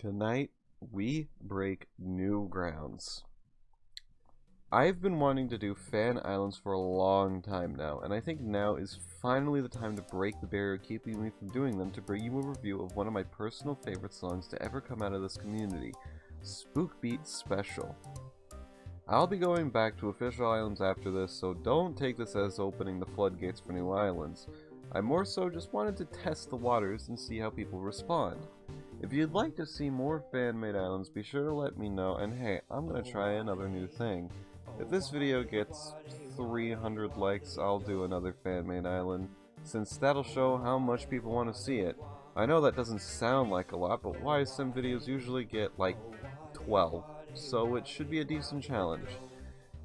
Tonight, we break new grounds. I've been wanting to do fan islands for a long time now, and I think now is finally the time to break the barrier keeping me from doing them to bring you a review of one of my personal favorite songs to ever come out of this community, Spookbeat Special. I'll be going back to official islands after this, so don't take this as opening the floodgates for new islands. I more so just wanted to test the waters and see how people respond. If you'd like to see more fan-made islands, be sure to let me know, and hey, I'm gonna try another new thing. If this video gets 300 likes, I'll do another fan-made island, since that'll show how much people want to see it. I know that doesn't sound like a lot, but YSM videos usually get like 12, so it should be a decent challenge.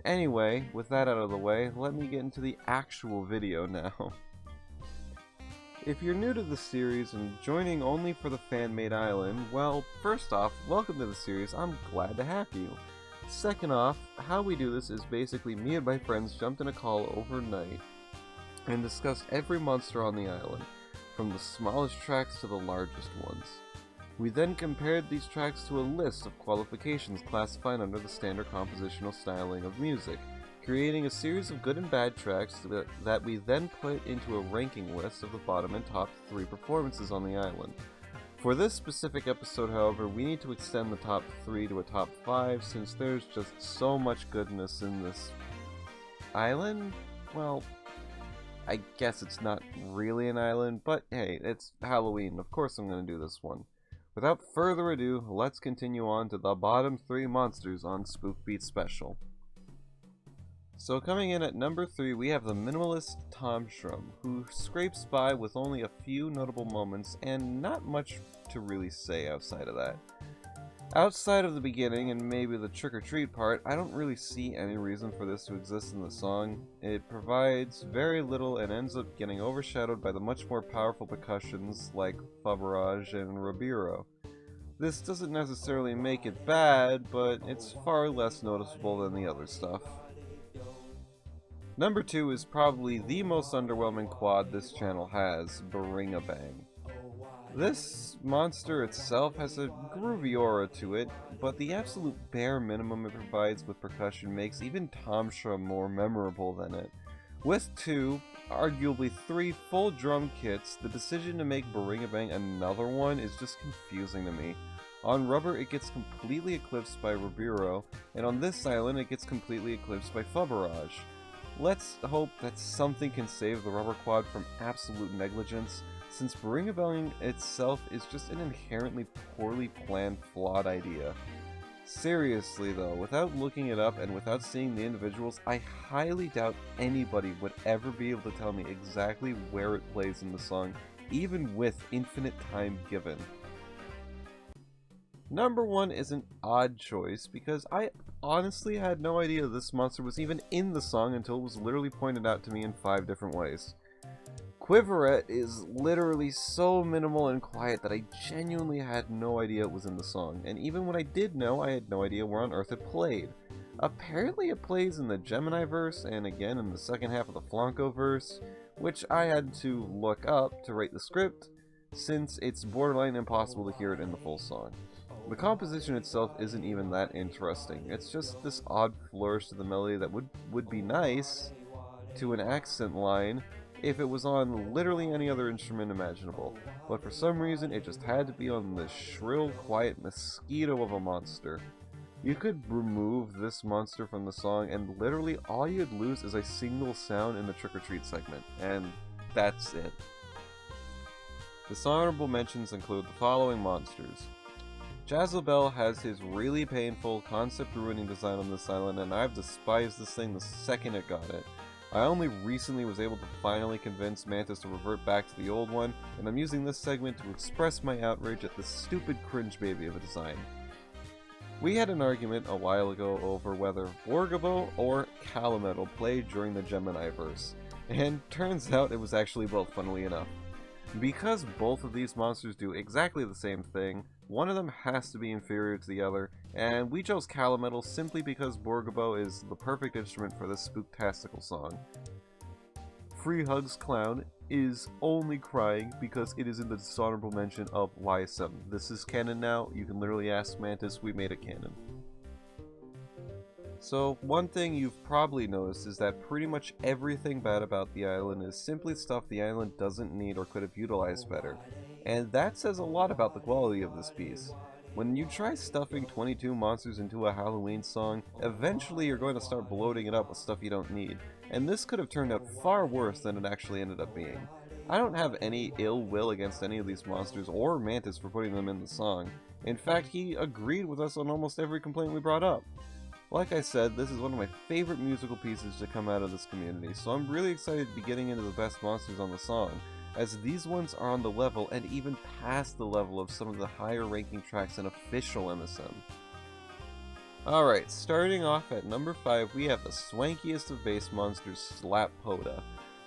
Anyway, with that out of the way, let me get into the actual video now. If you're new to the series and joining only for the fan-made island, well, first off, welcome to the series, I'm glad to have you. Second off, how we do this is basically me and my friends jumped in a call overnight and discussed every monster on the island, from the smallest tracks to the largest ones. We then compared these tracks to a list of qualifications classified under the standard compositional styling of music, creating a series of good and bad tracks that we then put into a ranking list of the bottom and top 3 performances on the island. For this specific episode, however, we need to extend the top 3 to a top 5 since there's just so much goodness in this island. Well, I guess it's not really an island, but hey, it's Halloween. Of course I'm going to do this one. Without further ado, let's continue on to the bottom 3 monsters on Spookbeat Special. So coming in at number 3, we have the minimalist Tom Shrum, who scrapes by with only a few notable moments and not much to really say outside of that. Outside of the beginning and maybe the trick-or-treat part, I don't really see any reason for this to exist in the song. It provides very little and ends up getting overshadowed by the much more powerful percussions like Faberage and Ribeiro. This doesn't necessarily make it bad, but it's far less noticeable than the other stuff. Number 2 is probably the most underwhelming quad this channel has, Baringa Bang. This monster itself has a groovy aura to it, but the absolute bare minimum it provides with percussion makes even Tom Shrum more memorable than it. With 2, arguably 3 full drum kits, the decision to make Baringa Bang another one is just confusing to me. On rubber it gets completely eclipsed by Ribeiro, and on this island it gets completely eclipsed by Faberage. Let's hope that something can save the rubber quad from absolute negligence, since Baringa Bang itself is just an inherently poorly planned, flawed idea. Seriously though, without looking it up and without seeing the individuals, I highly doubt anybody would ever be able to tell me exactly where it plays in the song, even with infinite time given. Number 1 is an odd choice because I honestly had no idea this monster was even in the song until it was literally pointed out to me in 5 different ways. Quiverette is literally so minimal and quiet that I genuinely had no idea it was in the song, and even when I did know, I had no idea where on earth it played. Apparently it plays in the Gemini verse and again in the second half of the Flanco verse, which I had to look up to write the script since it's borderline impossible to hear it in the full song. The composition itself isn't even that interesting, it's just this odd flourish to the melody that would be nice to an accent line if it was on literally any other instrument imaginable, but for some reason it just had to be on this shrill, quiet mosquito of a monster. You could remove this monster from the song and literally all you'd lose is a single sound in the trick-or-treat segment, and that's it. Dishonorable mentions include the following monsters. Jazzlebell has his really painful, concept-ruining design on this island, and I've despised this thing the second it got it. I only recently was able to finally convince Mantis to revert back to the old one, and I'm using this segment to express my outrage at this stupid cringe baby of a design. We had an argument a while ago over whether Borgabo or Camo played during the Gemini verse, and turns out it was actually both, funnily enough. Because both of these monsters do exactly the same thing, one of them has to be inferior to the other, and we chose Camo simply because Borgabo is the perfect instrument for this spooktastical song. Free Hugs Clown is only crying because it is in the dishonorable mention of YSM. This is canon now. You can literally ask Mantis, we made it canon. So, one thing you've probably noticed is that pretty much everything bad about the island is simply stuff the island doesn't need or could have utilized better. And that says a lot about the quality of this piece. When you try stuffing 22 monsters into a Halloween song, eventually you're going to start bloating it up with stuff you don't need. And this could have turned out far worse than it actually ended up being. I don't have any ill will against any of these monsters or Mantis for putting them in the song. In fact, he agreed with us on almost every complaint we brought up. Like I said, this is one of my favorite musical pieces to come out of this community, so I'm really excited to be getting into the best monsters on the song, as these ones are on the level and even past the level of some of the higher ranking tracks in official MSM. Alright, starting off at number 5, we have the swankiest of bass monsters, Slap Poda.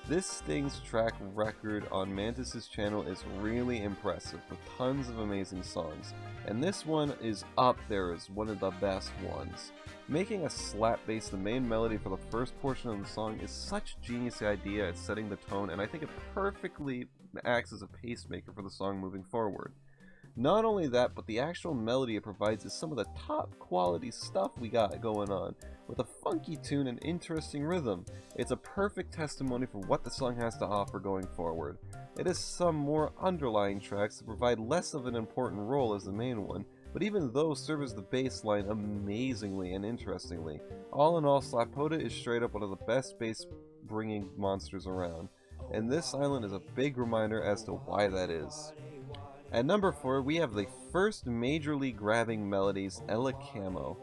This thing's track record on Mantis' channel is really impressive, with tons of amazing songs, and this one is up there as one of the best ones. Making a slap bass the main melody for the first portion of the song is such a genius idea at setting the tone, and I think it perfectly acts as a pacemaker for the song moving forward. Not only that, but the actual melody it provides is some of the top quality stuff we got going on, with a funky tune and interesting rhythm. It's a perfect testimony for what the song has to offer going forward. It has some more underlying tracks that provide less of an important role as the main one, but even those serve as the bass line amazingly and interestingly. All in all, Slap Poda is straight up one of the best bass bringing monsters around, and this island is a big reminder as to why that is. At number 4, we have the first majorly grabbing melodies, Camo.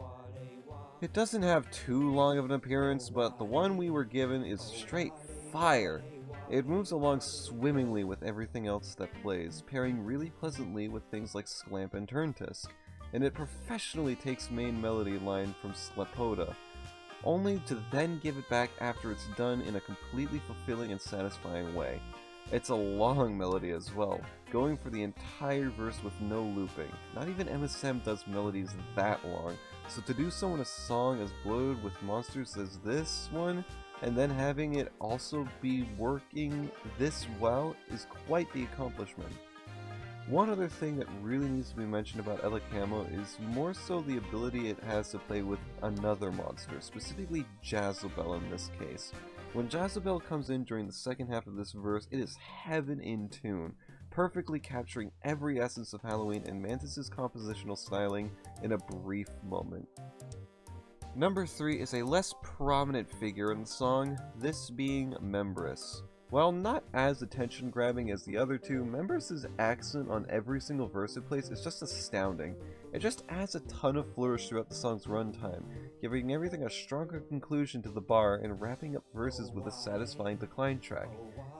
It doesn't have too long of an appearance, but the one we were given is straight fire. It moves along swimmingly with everything else that plays, pairing really pleasantly with things like Sclamp and Turntisk, and it professionally takes main melody line from Slap Poda, only to then give it back after it's done in a completely fulfilling and satisfying way. It's a long melody as well, going for the entire verse with no looping. Not even MSM does melodies that long, so to do so in a song as bloated with monsters as this one, and then having it also be working this well is quite the accomplishment. One other thing that really needs to be mentioned about Camo is more so the ability it has to play with another monster, specifically Jazabel in this case. When Jazabel comes in during the second half of this verse, it is heaven in tune, perfectly capturing every essence of Halloween and Mantis' compositional styling in a brief moment. Number 3 is a less prominent figure in the song, this being Membrus. While not as attention-grabbing as the other two, Membrus' accent on every single verse it plays is just astounding. It just adds a ton of flourish throughout the song's runtime, giving everything a stronger conclusion to the bar and wrapping up verses with a satisfying decline track.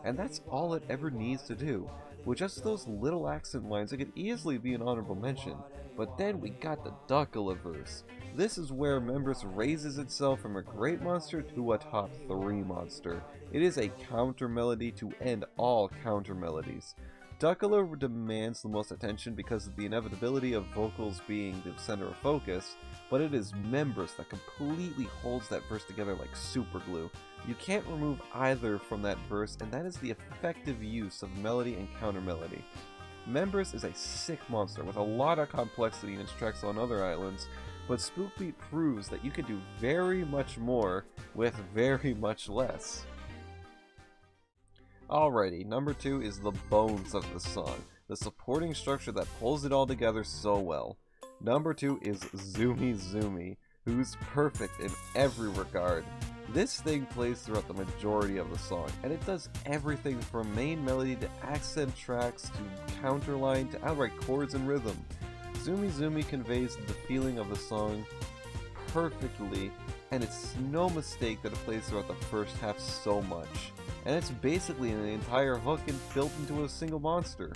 And that's all it ever needs to do. With just those little accent lines, it could easily be an honorable mention. But then we got the Duckula verse. This is where Membrus raises itself from a great monster to a top 3 monster. It is a counter melody to end all counter melodies. Duckula demands the most attention because of the inevitability of vocals being the center of focus, but it is Membrus that completely holds that verse together like super glue. You can't remove either from that verse, and that is the effective use of melody and counter melody. Membrus is a sick monster with a lot of complexity in its tracks on other islands, but Spookbeat proves that you can do very much more with very much less. Alrighty, number 2 is the bones of the song, the supporting structure that pulls it all together so well. Number 2 is Zoomizumi, who's perfect in every regard. This thing plays throughout the majority of the song, and it does everything from main melody to accent tracks to counterline to outright chords and rhythm. Zoomizumi conveys the feeling of the song perfectly, and it's no mistake that it plays throughout the first half so much. And it's basically an entire hook and built into a single monster.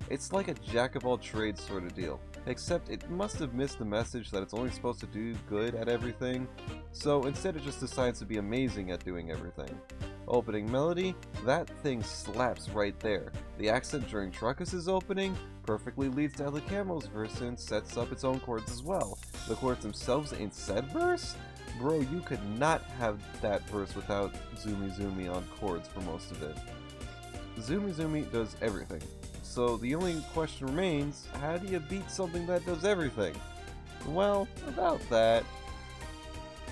It's like a jack of all trades sort of deal, except it must have missed the message that it's only supposed to do good at everything, so instead it just decides to be amazing at doing everything. Opening melody, that thing slaps right there. The accent during Truckus' opening perfectly leads to Camo's verse and sets up its own chords as well. The chords themselves in said verse? Bro, you could not have that verse without Zoomizumi on chords for most of it. Zoomizumi does everything. So the only question remains, how do you beat something that does everything? Well, about that.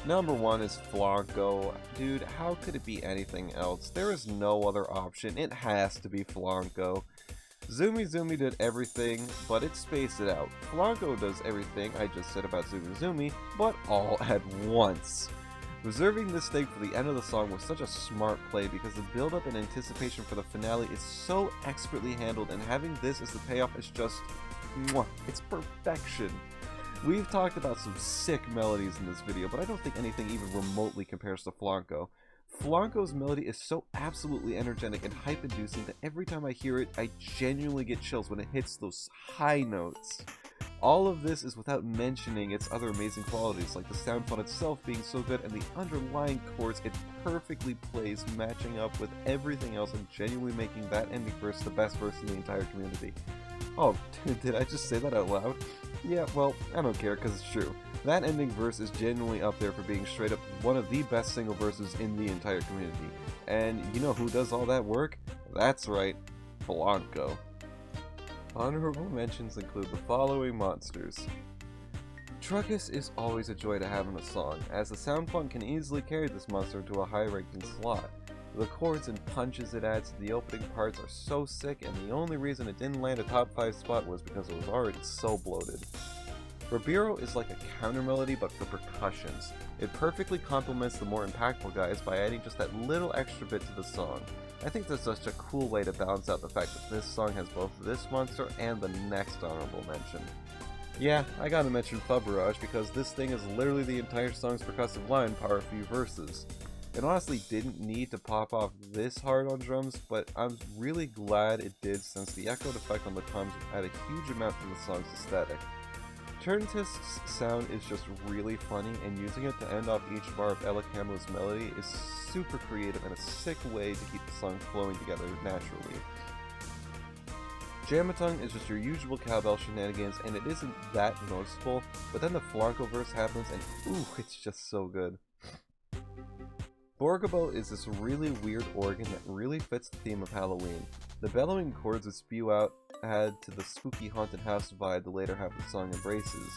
Number 1 is Flanco. Dude, how could it be anything else? There is no other option. It has to be Flanco. Zoomizumi did everything, but it spaced it out. Flanco does everything I just said about Zoomizumi, but all at once. Reserving this thing for the end of the song was such a smart play because the build-up and anticipation for the finale is so expertly handled, and having this as the payoff is just... mwah, it's perfection. We've talked about some sick melodies in this video, but I don't think anything even remotely compares to Flanco. Flanco's melody is so absolutely energetic and hype-inducing that every time I hear it, I genuinely get chills when it hits those high notes. All of this is without mentioning its other amazing qualities, like the sound font itself being so good and the underlying chords it perfectly plays, matching up with everything else and genuinely making that ending verse the best verse in the entire community. Oh, did I just say that out loud? Yeah, well, I don't care because it's true. That ending verse is genuinely up there for being straight up one of the best single verses in the entire community. And you know who does all that work? That's right, Flanco. Honorable mentions include the following monsters. Truckus is always a joy to have in a song, as the sound font can easily carry this monster to a high-ranking slot. The chords and punches it adds to the opening parts are so sick, and the only reason it didn't land a top 5 spot was because it was already so bloated. Rabiro is like a counter melody but for percussions. It perfectly complements the more impactful guys by adding just that little extra bit to the song. I think that's such a cool way to balance out the fact that this song has both this monster and the next honorable mention. Yeah, I gotta mention Fub Barrage because this thing is literally the entire song's percussive line power a few verses. It honestly didn't need to pop off this hard on drums, but I'm really glad it did since the echoed effect on the toms add a huge amount to the song's aesthetic. Turntist's sound is just really funny, and using it to end off each bar of Ella Camo's melody is super creative and a sick way to keep the song flowing together naturally. Jamatung is just your usual cowbell shenanigans, and it isn't that noticeable, but then the Flanco verse happens and ooh, it's just so good. Borgabo is this really weird organ that really fits the theme of Halloween. The bellowing chords that spew out add to the spooky haunted house vibe the later half of the song embraces.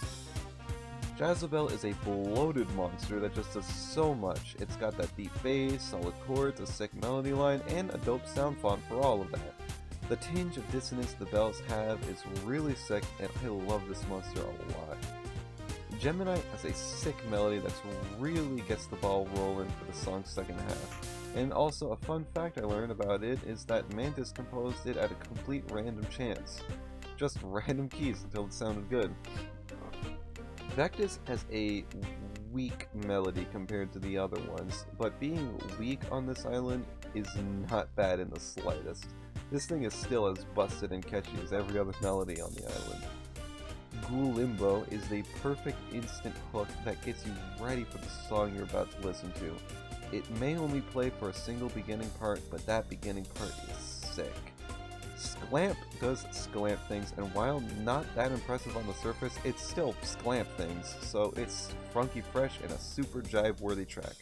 Jazzabel is a bloated monster that just does so much. It's got that deep bass, solid chords, a sick melody line, and a dope sound font for all of that. The tinge of dissonance the bells have is really sick, and I love this monster a lot. Gemini has a sick melody that really gets the ball rolling for the song's second half. And also, a fun fact I learned about it is that Mantis composed it at a complete random chance. Just random keys until it sounded good. Vectis has a weak melody compared to the other ones, but being weak on this island is not bad in the slightest. This thing is still as busted and catchy as every other melody on the island. Ghoul Limbo is the perfect instant hook that gets you ready for the song you're about to listen to. It may only play for a single beginning part, but that beginning part is sick. Sclamp does sclamp things, and while not that impressive on the surface, it's still sclamp things, so it's funky fresh and a super jive-worthy track.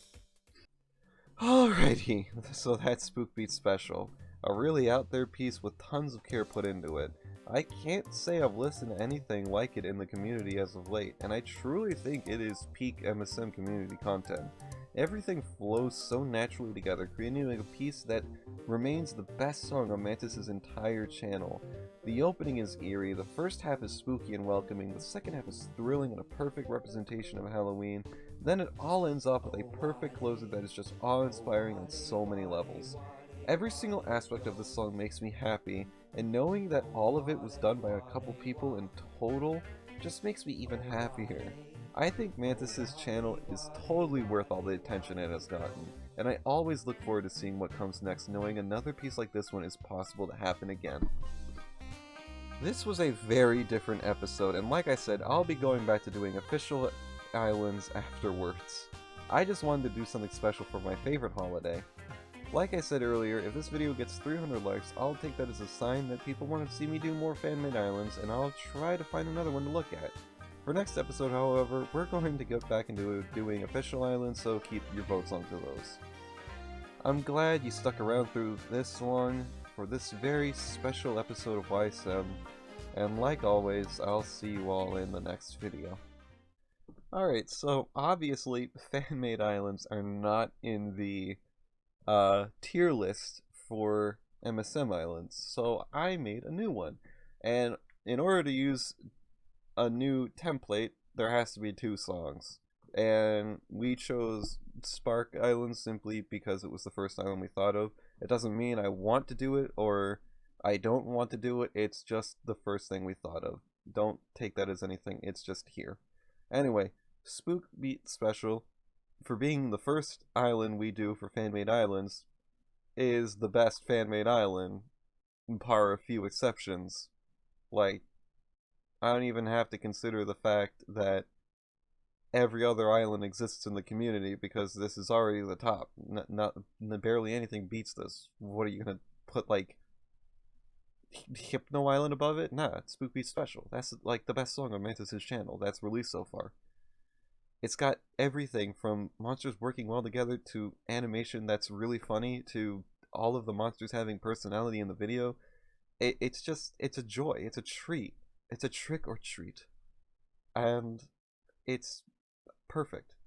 Alrighty, so that's Spookbeat Special. A really out there piece with tons of care put into it. I can't say I've listened to anything like it in the community as of late, and I truly think it is peak MSM community content. Everything flows so naturally together, creating a piece that remains the best song on Mantis' entire channel. The opening is eerie, the first half is spooky and welcoming, the second half is thrilling and a perfect representation of Halloween, then it all ends off with a perfect closer that is just awe-inspiring on so many levels. Every single aspect of this song makes me happy, and knowing that all of it was done by a couple people in total just makes me even happier. I think Mantis' channel is totally worth all the attention it has gotten, and I always look forward to seeing what comes next, knowing another piece like this one is possible to happen again. This was a very different episode, and like I said, I'll be going back to doing official islands afterwards. I just wanted to do something special for my favorite holiday. Like I said earlier, if this video gets 300 likes, I'll take that as a sign that people want to see me do more fan-made islands, and I'll try to find another one to look at. For next episode, however, we're going to get back into doing official islands, so keep your votes onto those. I'm glad you stuck around through this long for this very special episode of YSM, and like always, I'll see you all in the next video. Alright, so obviously fan-made islands are not in the tier list for MSM islands, so I made a new one. And in order to use a new template, there has to be 2 songs. And we chose Spark Island simply because it was the first island we thought of. It doesn't mean I want to do it or I don't want to do it, it's just the first thing we thought of. Don't take that as anything, it's just here. Anyway, Spookbeat Special, for being the first island we do for fan-made islands, is the best fan-made island, par a few exceptions. Like, I don't even have to consider the fact that every other island exists in the community because this is already the top. Barely anything beats this. What are you gonna put, like, Hypno Island above it? Nah, it's Spookbeat Special. That's like the best song on Mantis' channel that's released so far. It's got everything from monsters working well together to animation that's really funny to all of the monsters having personality in the video. It's a joy. It's a treat. It's a trick or treat. And it's perfect.